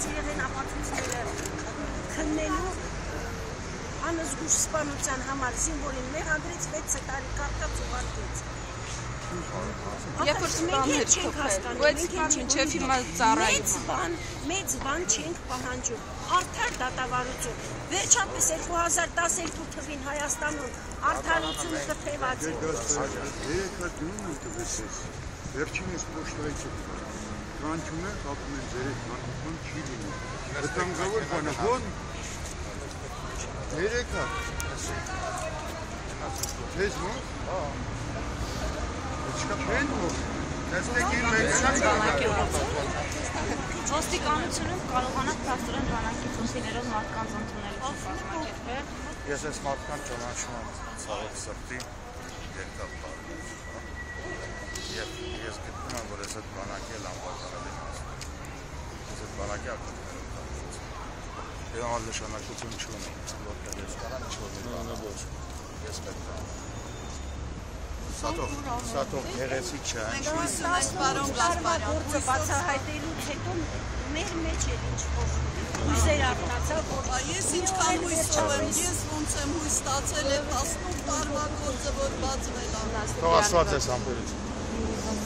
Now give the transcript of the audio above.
ոնց եղեն ապացույցները քննելու անզգուշ սպանության համար զինվորին մեղադրեց 6 տարի կարտած ուղարկեց։ Երբ որ սպաներ չփոխել, բայց մինչև հիմա ծառայում։ Մեծ բան չենք պահանջում, արդար դատավարություն։ Վերջապես 2012 թվին Հայաստանում արդարություն կփեված է։ Վերջինս պոշտայից է կանչում են, ապում են ձեր հետ կանչում չի լինում։ Վտանգավոր բանը ո՞ն երեքա։ Ես ո՞ն։ Չկապեն ո՞ն։ Տեսնեք իր մեքենան Ոստիկանությունում կարողանաք բարձրեն բանակի ծուսիներով մարդկանց ընդունելու կազմակերպել։ Ես այս մարդկանց ճանաչում եմ ցավոք սրտի երկար տարիներ։ Եվ ես գտնում եմ, որ ես այդ բանակի էլ անվտանգ եմ ասում։ Ես այդ բանակի ակտիվներով տարածում։ Եվ աննշանակություն չունի, որտեղ ես կարամ ինչ-որ ես պետք է Սատող գեղեցիկ չէ, Այս պարոն Գասպարյան բացահայտելուց հետո մեր մեջ էր ինչ-որ հույսեր արթնացավ, որ ես ինչքան հույսով եմ, ես ոնց եմ հույս ստացել եմ 18 տարվա գործը, որ բացվել է։ Թող Աստված ես ամբերություն։